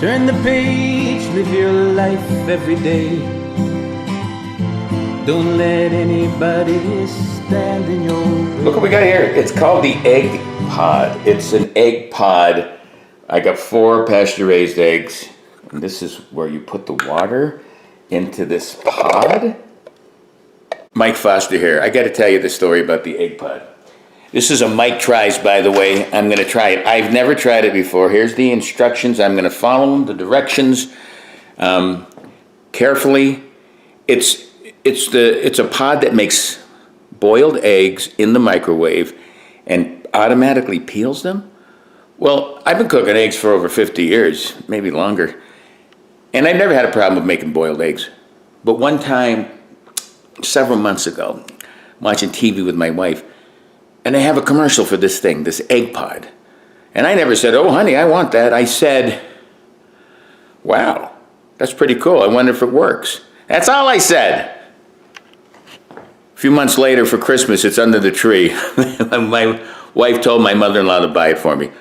Turn the page, live your life every day. Don't let anybody stand in your way. Look what we got here. It's called the egg pod. It's an egg pod. I got 4 pasture-raised eggs. And this is where you put the water into this pod. Mike Foster here. I got to tell you the story about the egg pod. This is a Mike Tries, by the way. I'm going to try it. I've never tried it before. Here's the instructions. I'm going to follow them, the directions carefully. It's a pod that makes boiled eggs in the microwave and automatically peels them. Well, I've been cooking eggs for over 50 years, maybe longer, and I've never had a problem with making boiled eggs. But one time, several months ago, watching TV with my wife, and they have a commercial for this thing, this egg pod. And I never said, "Oh, honey, I want that." I said, "Wow, that's pretty cool. I wonder if it works." That's all I said. A few months later for Christmas, it's under the tree. My wife told my mother-in-law to buy it for me.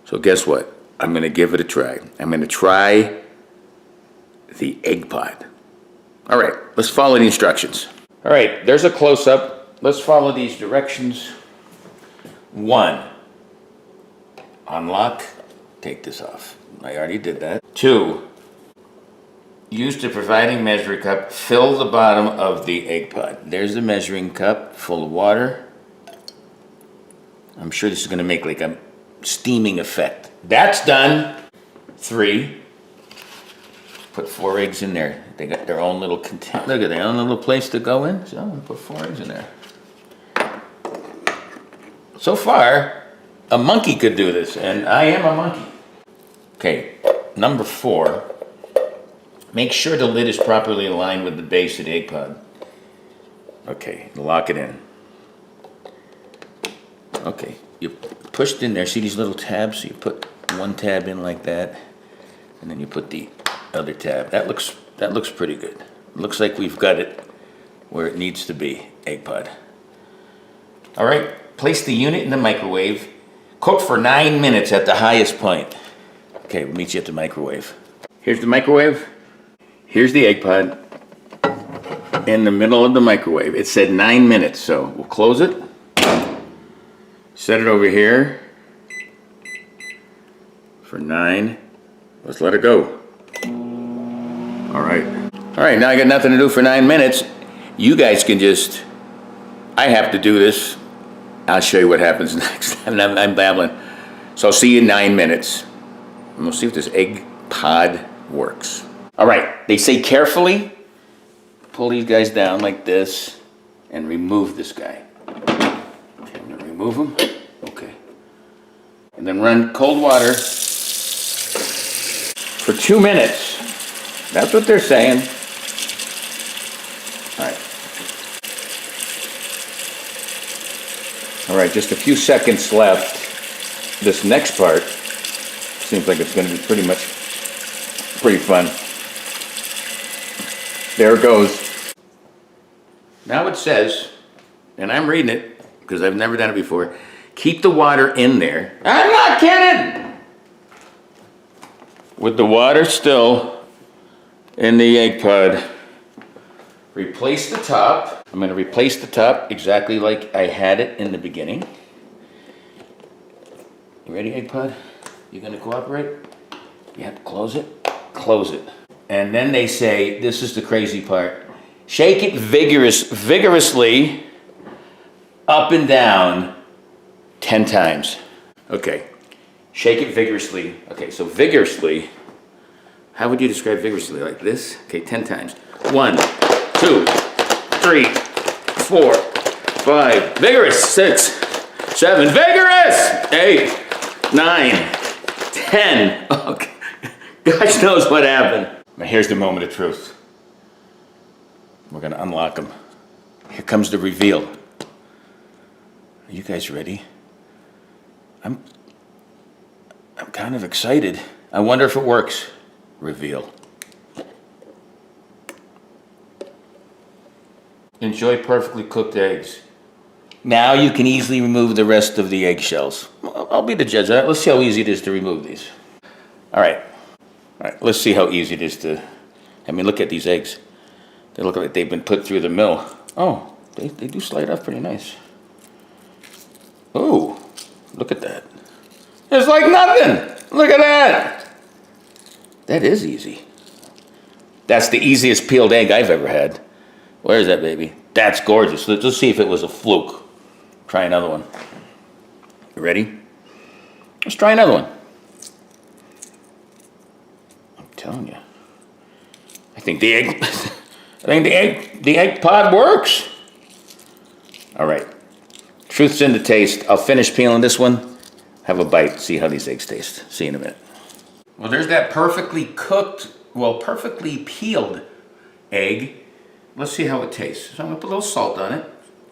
So guess what? I'm going to give it a try. I'm going to try the egg pod. All right, let's follow the instructions. All right, there's a close-up. Let's follow these directions. 1, unlock, take this off. I already did that. 2, use the providing measuring cup, fill the bottom of the egg pod. There's the measuring cup full of water. I'm sure this is going to make like a steaming effect. That's done. 3, put 4 eggs in there. They got their own little content. Look at their own little place to go in. So I'm going to put 4 eggs in there. So far, a monkey could do this, and I am a monkey. Okay, number 4. Make sure the lid is properly aligned with the base of the egg pod. Okay, lock it in. Okay, you pushed in there. See these little tabs? So you put one tab in like that, and then you put the other tab. That looks pretty good. Looks like we've got it where it needs to be, egg pod. All right, place the unit in the microwave. Cook for 9 minutes at the highest point. Okay, we'll meet you at the microwave. Here's the microwave. Here's the egg pod in the middle of the microwave. It said 9 minutes, so we'll close it. Set it over here for 9. Let's let it go. All right. All right, now I got nothing to do for 9 minutes. You guys can just, I have to do this. I'll show you what happens next. I'm babbling. So I'll see you in 9 minutes. And we'll see if this egg pod works. All right, they say carefully pull these guys down like this and remove this guy. Okay, I'm gonna remove him. Okay. And then run cold water for 2 minutes. That's what they're saying. All right. All right, just a few seconds left. This next part seems like it's going to be pretty fun. There it goes. Now it says, and I'm reading it because I've never done it before, keep the water in there. I'm not kidding! With the water still in the egg pod. Replace the top. I'm going to replace the top exactly like I had it in the beginning. You ready, egg pod? You going to cooperate? You have to close it? Close it. And then they say, this is the crazy part, shake it vigorously up and down 10 times. Okay, shake it vigorously. Okay, so vigorously, how would you describe vigorously? Like this? Okay, 10 times. 1, 2, 3, 4, 5, vigorous, 6, 7, vigorous, 8, 9, 10. Okay. Gosh knows what happened. Now here's the moment of truth. We're gonna unlock them. Here comes the reveal. Are you guys ready? I'm kind of excited. I wonder if it works. Reveal. Enjoy perfectly cooked eggs. Now you can easily remove the rest of the eggshells. I'll be the judge of that. Let's see how easy it is to remove these. All right. right, let's see how easy it is to, I mean, look at these eggs. They look like they've been put through the mill. Oh, they do slide off pretty nice. Oh, look at that. It's like nothing. Look at that. That is easy. That's the easiest peeled egg I've ever had. Where is that, baby? That's gorgeous. Let's see if it was a fluke. Try another one. You ready? Let's try another one. I'm telling you. I think the egg pod works. All right. Truth's in the taste. I'll finish peeling this one. Have a bite. See how these eggs taste. See you in a minute. Well, there's that perfectly cooked, well, perfectly peeled egg. Let's see how it tastes. So I'm gonna put a little salt on it.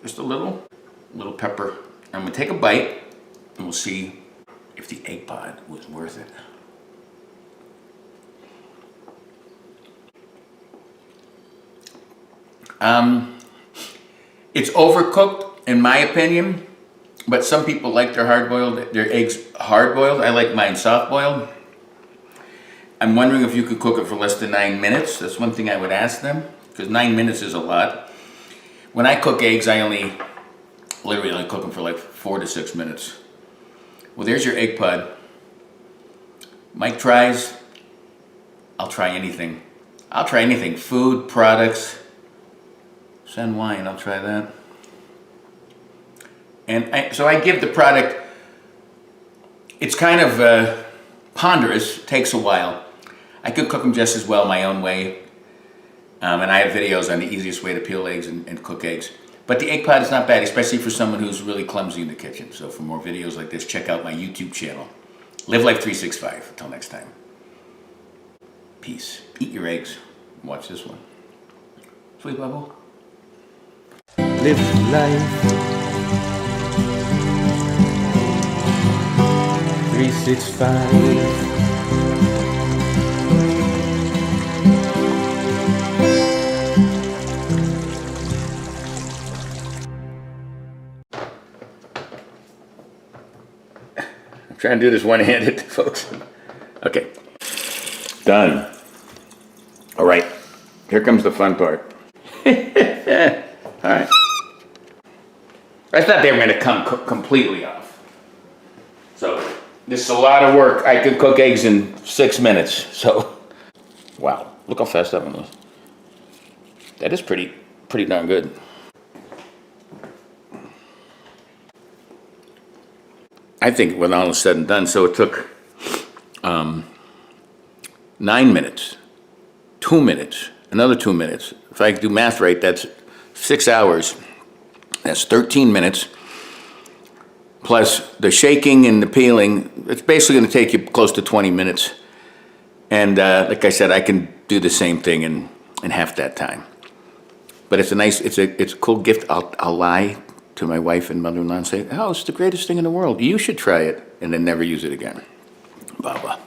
Just a little pepper. I'm gonna take a bite and we'll see if the egg pod was worth it. It's overcooked in my opinion, but some people like their eggs hard-boiled. I like mine soft-boiled. I'm wondering if you could cook it for less than 9 minutes. That's one thing I would ask them, because 9 minutes is a lot. When I cook eggs, I literally only cook them for like 4 to 6 minutes. Well, there's your egg pod. Mike tries. I'll try anything. I'll try anything. Food, products. Send wine, I'll try that. And so I give the product, it's kind of ponderous, takes a while. I could cook them just as well my own way. And I have videos on the easiest way to peel eggs and cook eggs. But the egg pod is not bad, especially for someone who's really clumsy in the kitchen. So for more videos like this, check out my YouTube channel. Live Life 365. Until next time. Peace. Eat your eggs. Watch this one. Sweet Bubble. Live life 365. I'm trying to do this one-handed, folks. Okay. Done. All right. Here comes the fun part. All right. I thought they were going to come completely off. So this is a lot of work. I could cook eggs in 6 minutes. So, wow. Look how fast that one was. That is pretty darn good. I think when all is said and done, so it took 9 minutes, 2 minutes, another 2 minutes. If I do math right, that's 6 hours. That's 13 minutes. Plus the shaking and the peeling, it's basically going to take you close to 20 minutes. And like I said, I can do the same thing in half that time. But it's a cool gift. I'll lie to my wife and mother-in-law and say, oh, it's the greatest thing in the world. You should try it, and then never use it again. Baba.